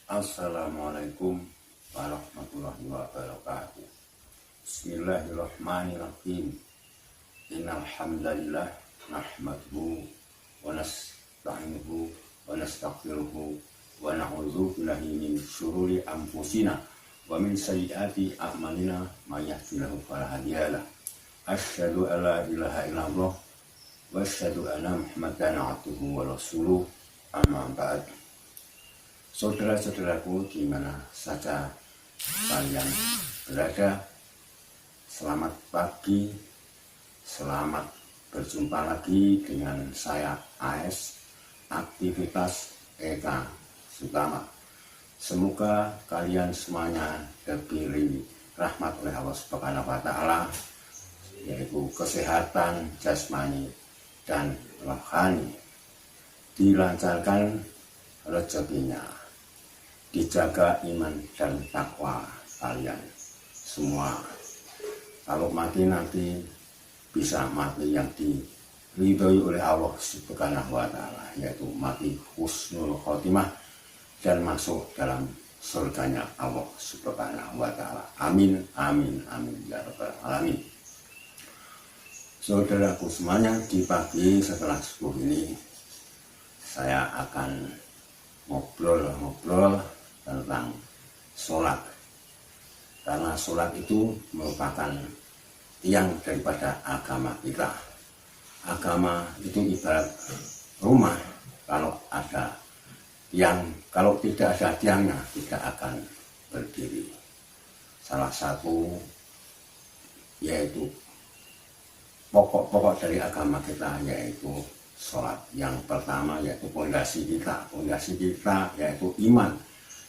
Assalamualaikum warahmatullahi wabarakatuh. Bismillahirrahmanirrahim. Innal hamdalillah nahmaduhu wa nasta'inuhu wa nastaghfiruhu wa na'udzu billahi min syururi anfusina wa min sayyiati a'malina may yahdihillahu fala hadiyalah. Asyhadu an la ilaha illallah wa asyhadu anna Muhammadan abduhu wa rasuluh. Amma ba'd. Saudara-saudaraku di mana saja kalian berada, selamat pagi, selamat berjumpa lagi dengan saya AS, aktivitas Eka Sutama. Semoga kalian semuanya diberi rahmat oleh Allah Subhanahu wa Ta'ala, yaitu kesehatan jasmani dan rohani, dilancarkan rezekinya, dijaga iman dan takwa kalian semua. Kalau mati nanti bisa mati yang diridhoi oleh Allah Subhanahu wa Ta'ala, yaitu mati husnul khotimah dan masuk dalam surganya Allah Subhanahu wa Ta'ala. Amin, amin, amin ya rabbal alamin. Saudaraku semuanya, di pagi setelah subuh ini saya akan ngobrol tentang sholat, karena sholat itu merupakan tiang daripada agama kita. Agama itu ibarat rumah, kalau ada tiang, kalau tidak ada tiangnya tidak akan berdiri. Salah satu yaitu pokok-pokok dari agama kita yaitu sholat. Yang pertama yaitu pondasi kita yaitu iman.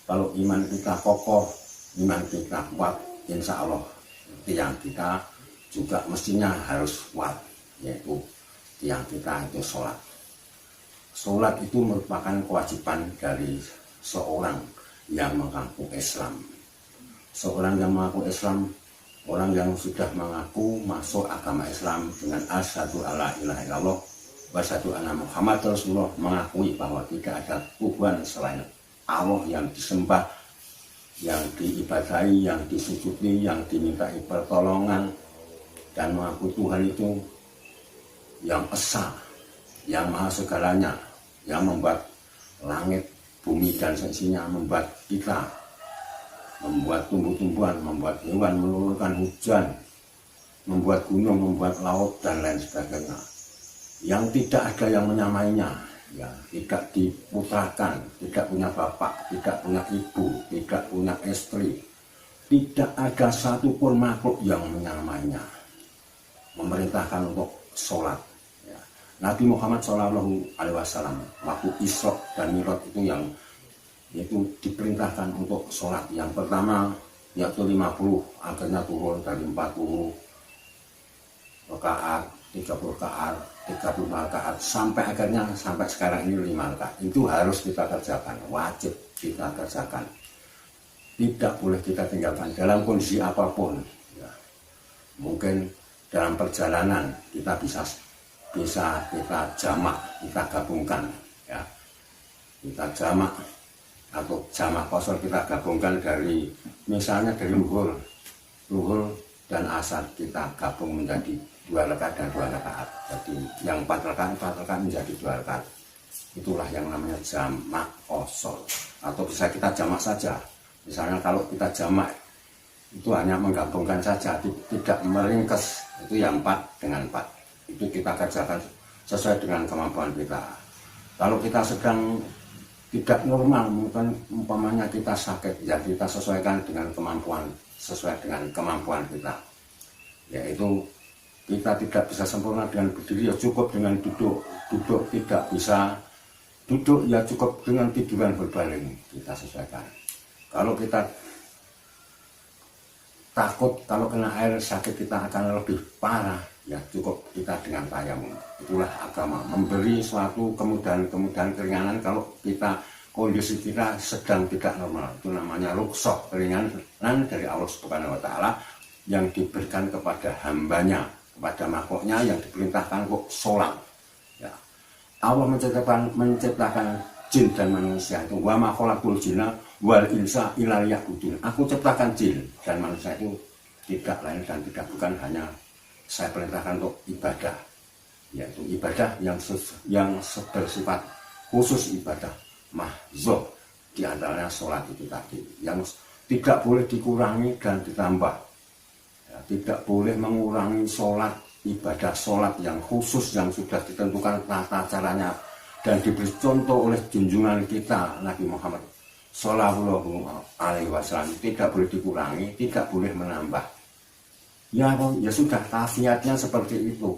Kalau iman kita kokoh, iman kita kuat, insya Allah tiang kita juga mestinya harus kuat, yaitu tiang kita itu sholat. Sholat itu merupakan kewajiban dari seorang yang mengaku Islam. Seorang yang mengaku Islam, orang yang sudah mengaku masuk agama Islam dengan asyhadu alla ilaha illallah wa asyhadu anna Muhammad Rasulullah, mengakui bahwa tidak ada Tuhan selain Allah yang disembah, yang diibadahi, yang disujudi, yang dimintai pertolongan, dan mengaku Tuhan itu yang esa, yang maha segalanya, yang membuat langit, bumi dan seisinya, membuat kita, membuat tumbuh-tumbuhan, membuat hewan, menurunkan hujan, membuat gunung, membuat laut dan lain sebagainya, yang tidak ada yang menyamainya, ya, tidak diputrakan, tidak punya bapak, tidak punya ibu, tidak punya istri, tidak ada satupun makhluk yang menyamainya. Memerintahkan untuk sholat, ya. Nabi Muhammad SAW waktu Isra dan Mi'raj itu diperintahkan untuk sholat. Yang pertama yaitu 50, akhirnya turun dari 40 rakaat, 30 rakaat, 35 rakaat, sampai akhirnya sampai sekarang ini 5 rakaat. Itu harus kita kerjakan, wajib kita kerjakan, tidak boleh kita tinggalkan dalam kondisi apapun, ya. Mungkin dalam perjalanan kita bisa kita jamak, kita gabungkan, ya, kita jamak atau jamak kosor kita gabungkan dari, misalnya dari luhur dan asar, kita gabung menjadi 2 rakaat dan 2 rakaat. Jadi yang 4 rakaat menjadi 2 rakaat. Itulah yang namanya jamak kosor. Atau bisa kita jamak saja. Misalnya kalau kita jamak itu hanya menggabungkan saja, tidak meringkes, itu yang 4 dengan 4. Itu kita kerjakan sesuai dengan kemampuan kita. Kalau kita sedang tidak normal, mungkin umpamanya kita sakit, ya kita sesuaikan dengan kemampuan, sesuai dengan kemampuan kita. Yaitu kita tidak bisa sempurna dengan berdiri, ya cukup dengan duduk tidak bisa duduk, ya cukup dengan tiduran berbaring, kita sesuaikan. Kalau kita takut kalau kena air sakit kita akan lebih parah, ya cukup kita dengan tayamum. Itulah agama, memberi suatu kemudahan keringanan kalau kita kondisi kita sedang tidak normal. Itu namanya rukhsah, keringanan dari Allah Subhanahu wa Ta'ala yang diberikan kepada hambanya, kepada makhluknya yang diperintahkan untuk sholat, ya. Allah menciptakan jin dan manusia itu wa ma khalaqul jinna wal insa illa liya'budun. Aku ciptakan jin dan manusia itu tidak lain dan tidak bukan hanya saya perintahkan untuk ibadah, yaitu ibadah yang bersifat khusus, ibadah mahdzub, di antaranya sholat itu tadi, yang tidak boleh dikurangi dan ditambah. Ya, tidak boleh mengurangi sholat, ibadah sholat yang khusus yang sudah ditentukan tata caranya dan diberi contoh oleh junjungan kita Nabi Muhammad Shallallahu Alaihi Wasallam. Tidak boleh dikurangi, tidak boleh menambah. Ya sudah, tafiatnya seperti itu.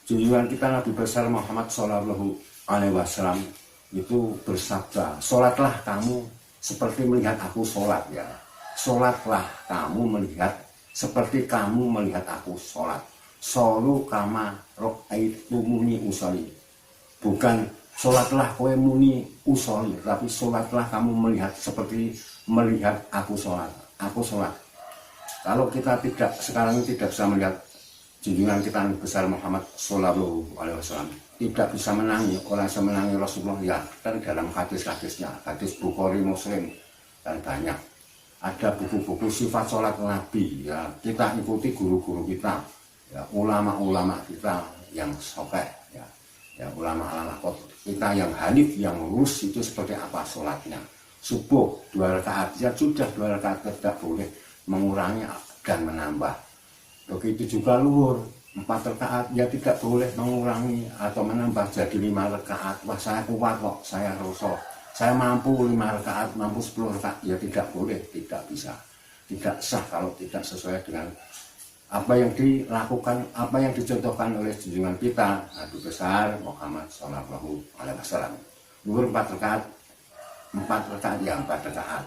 Junjungan kita Nabi besar Muhammad Shallallahu Alaihi Wasallam itu bersabda, sholatlah kamu seperti melihat aku sholat, ya. Sholatlah kamu melihat seperti kamu melihat aku sholat. Sholu kama ro'aitumuni usolli. Bukan sholatlah kowe muni usolli, tapi sholatlah kamu melihat seperti melihat aku sholat. Aku sholat. Kalau kita sekarang ini tidak bisa melihat junjungan kita besar Muhammad Shallallahu Alaihi Wasallam, tidak bisa menangi, orang yang menangi Rasulullah, ya kan dalam hadis-hadisnya, hadis Bukhari Muslim, dan banyak ada buku-buku sifat sholat Nabi, ya kita ikuti guru-guru kita, ya ulama-ulama kita yang sokeh, ya ulama-ulama kita yang hanif, yang lurus itu seperti apa sholatnya. Subuh 2 rakaat, ya sudah 2 rakaat, tidak boleh mengurangi dan menambah. Begitu juga luhur 4 rakaat, ya tidak boleh mengurangi atau menambah jadi 5 rakaat. Wah saya kuat kok, saya rosok, saya mampu 5 rakaat, mampu 10 rakaat, ya tidak boleh, tidak bisa, tidak sah kalau tidak sesuai dengan apa yang dilakukan, apa yang dicontohkan oleh junjungan kita Nabi besar Muhammad Shallallahu Alaihi Wasallam. Luhur 4 rakaat, 4 rakaat ya 4 rakaat,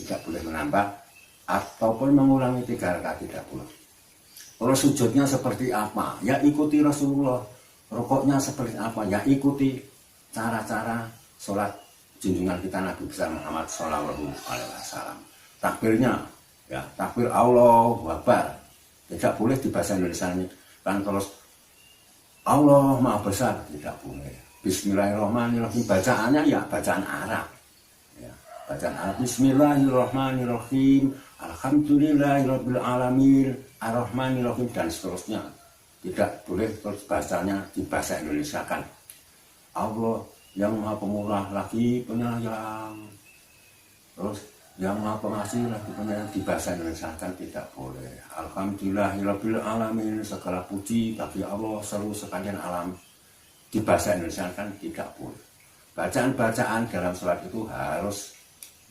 tidak boleh menambah ataupun mengurangi 3 rakaat, tidak boleh. Kalau sujudnya seperti apa, ya ikuti Rasulullah. Rukuknya seperti apa, ya ikuti cara-cara sholat junjungan kita Nabi besar Muhammad Shallallahu Alaihi Wasallam. Takbirnya, ya takbir Allahu Akbar, tidak boleh di bahasa Indonesia ini kan terus Allah Maha Besar, tidak boleh. Bismillahirrahmanirrahim, bacaannya ya bacaan Arab, ya bacaan Arab. Bismillahirrahmanirrahim, alhamdulillahirabbil alamin, ar-rahmanirrahim, dan seterusnya. Tidak boleh terus bacanya di bahasa Indonesia kan. Allah yang Maha Pemurah lagi penyayang, terus yang Maha Pengasih lagi penyayang, di bahasa Indonesia kan tidak boleh. Alhamdulillahirabbil alamin, segala puji bagi Allah seluruh sekalian alam, di bahasa Indonesia kan tidak boleh. Bacaan-bacaan dalam sholat itu harus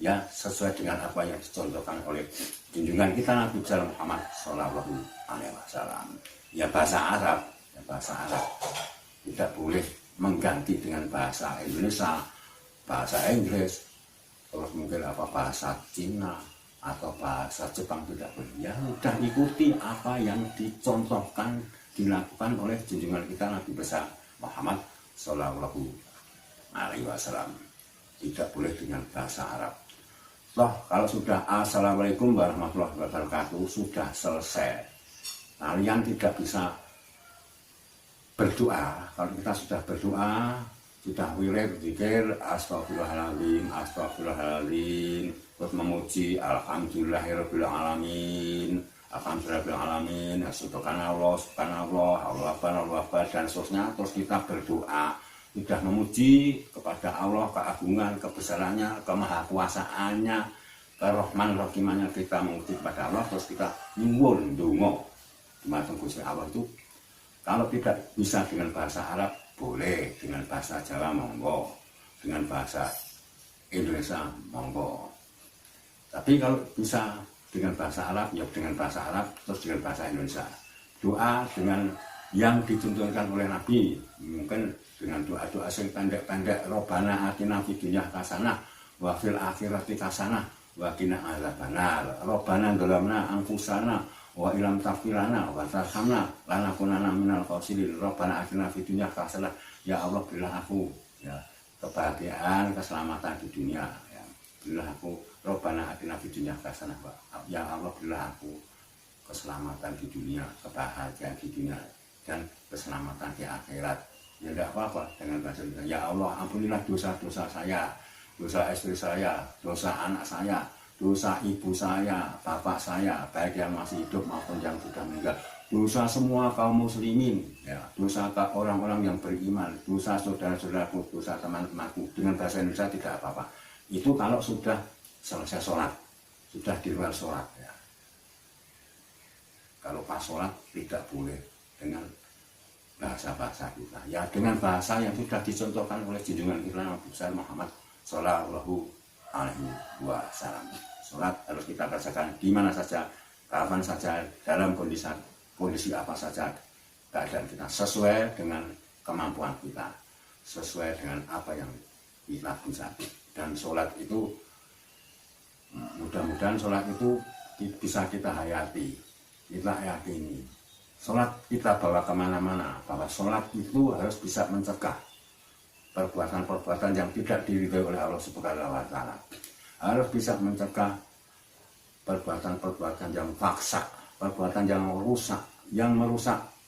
ya sesuai dengan apa yang dicontohkan oleh junjungan kita Nabi besar Muhammad Shallallahu Alaihi Wasallam. Ya bahasa Arab, ya bahasa Arab, tidak boleh mengganti dengan bahasa Indonesia, bahasa Inggris, terus mungkin apa bahasa Cina atau bahasa Jepang, tidak boleh. Ya udah ikuti apa yang dicontohkan, dilakukan oleh junjungan kita Nabi besar Muhammad Shallallahu Alaihi Wasallam. Tidak boleh dengan bahasa Arab. Toh kalau sudah Assalamualaikum warahmatullahi wabarakatuh sudah selesai, kalian tidak bisa berdoa. Kalau kita sudah berdoa, sudah wirid, zikir, astagfirullahaladzim, astagfirullahaladzim, terus memuji alhamdulillahirabbil alamin, alhamdulillahirabbil alamin, subhanallah, subhanallah, Allahu akbar, dan seterusnya. Terus kita berdoa, sudah memuji kepada Allah, keagungan, kebesarannya, kemahakuasaannya, kerahman rahimannya, kita memuji kepada Allah. Terus kita nyuwun ndonga dumateng Gusti Allah itu. Kalau tidak bisa dengan bahasa Arab boleh, dengan bahasa Jawa monggo, dengan bahasa Indonesia monggo. Tapi kalau bisa dengan bahasa Arab ya dengan bahasa Arab, terus dengan bahasa Indonesia. Doa dengan yang dicontohkan oleh Nabi, mungkin dengan doa-doa yang pendek-pendek, Robbana atina fid dunya hasanah wa fil akhirati hasanah wa qina adzabannar. Robbana dzalamna anfusana wa ilam taghfirlana wa tarhamna lanakunanna minal khasirin. Robbana atina fid dunya hasanah. Ya Allah, berilah aku ya kebahagiaan, keselamatan di dunia, ya. Berilah aku Robbana atina fid dunya hasanah. Ya Allah, berilah aku keselamatan di dunia, kebahagiaan di dunia, dan keselamatan di akhirat. Ya tidak apa-apa dengan bahasa Indonesia. Ya Allah, ampunilah dosa-dosa saya. dosa istri saya, dosa anak saya, dosa ibu saya, bapak saya, baik yang masih hidup maupun yang sudah meninggal, dosa semua kaum muslimin, ya, dosa orang-orang yang beriman, dosa saudara-saudaraku, dosa teman-temanku, dengan bahasa Indonesia tidak apa-apa. Itu kalau sudah selesai sholat, sudah di luar sholat, ya. Kalau pas sholat tidak boleh dengan bahasa-bahasa kita, ya dengan bahasa yang sudah dicontohkan oleh junjungan kita Nabi besar Muhammad Shallallahu Alaihi Wasallam. Sholat harus kita kerjakan di mana saja, kapan saja, dalam kondisi apa saja keadaan kita, sesuai dengan kemampuan kita, sesuai dengan apa yang kita bisa. Dan sholat itu, mudah-mudahan sholat itu bisa kita hayati, kita yakini. Sholat kita bawa kemana-mana, bahwa sholat itu harus bisa mencegah perbuatan-perbuatan yang tidak diridhoi oleh Allah Subhanahu wa Ta'ala. Harus bisa mencegah perbuatan-perbuatan yang faksa, perbuatan yang merusak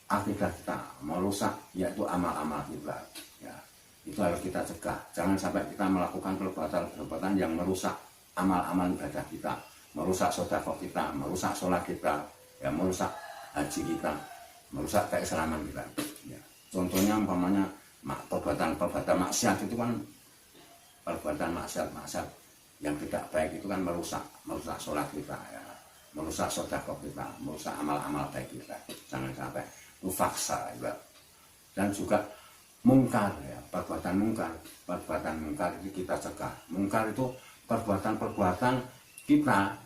akidah kita, merusak yaitu amal-amal kita. Ya, itu harus kita cegah. Jangan sampai kita melakukan perbuatan-perbuatan yang merusak amal-amal ibadah kita, merusak sedekah kita, merusak sholat kita, ya, merusak haji kita, merusak keislaman kita. Ya. Contohnya umpamanya perbuatan maksiat itu kan, perbuatan maksiat yang tidak baik itu kan merusak sholat kita, ya, merusak sedekah kita, merusak amal-amal baik kita. Jangan sampai itu faksa, ya. Dan juga mungkar, ya, perbuatan mungkar itu kita cegah. Mungkar itu perbuatan kita,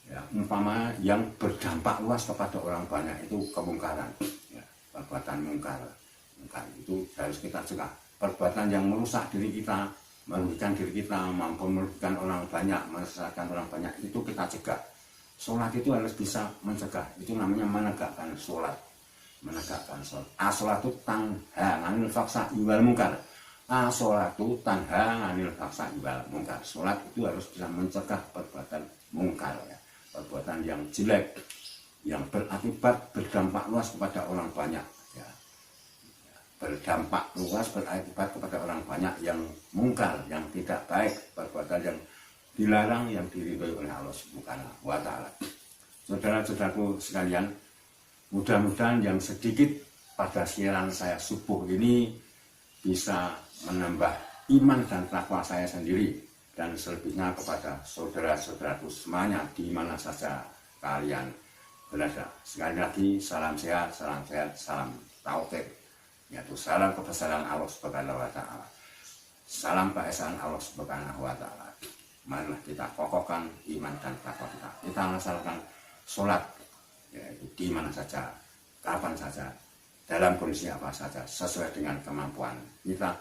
ya, umpama yang berdampak luas kepada orang banyak, itu kemungkaran, ya, perbuatan mungkar itu harus kita cegah. Perbuatan yang merusak diri kita, merugikan diri kita, mampu merugikan orang banyak, menyesatkan orang banyak, itu kita cegah. Sholat itu harus bisa mencegah, itu namanya menegakkan sholat. As-sholatu tanha 'anil fahsya'i wal munkar. As-sholatu tanha 'anil fahsya'i wal munkar. Sholat itu harus bisa mencegah perbuatan mungkar, ya, perbuatan yang jelek, yang berakibat berdampak luas kepada orang banyak, ya. Berdampak luas berakibat kepada orang banyak, yang mungkar, yang tidak baik, perbuatan yang dilarang, yang diridhoi oleh Allah Subhanahu wa Ta'ala. Saudara-saudaraku sekalian, mudah-mudahan yang sedikit pada siaran saya subuh ini bisa menambah iman dan takwa saya sendiri, dan selebihnya kepada saudara-saudaraku semuanya di mana saja kalian berada. Sekali lagi, salam sehat, salam tauhid, yaitu salam kebesaran Allah Subhanahu wa Ta'ala, salam keesaan Allah Subhanahu wa Ta'ala. Marilah kita kokohkan iman dan takwa kita. Kita laksanakan sholat, yaitu di mana saja, kapan saja, dalam kondisi apa saja, sesuai dengan kemampuan kita.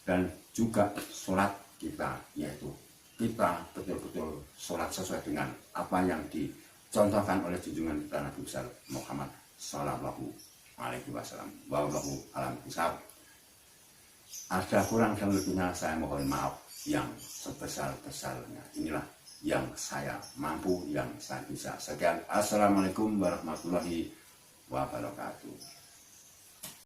Dan juga sholat kita, yaitu kita betul-betul sholat sesuai dengan apa yang dicontohkan oleh junjungan kita Nabi besar Muhammad Shallallahu Alaihi Wasallam. Wallahu a'lam bishawab. Ada kurang dan lebihnya saya mohon maaf yang sebesar-besarnya. Inilah yang saya mampu, yang saya bisa. Sekian, assalamualaikum warahmatullahi wabarakatuh.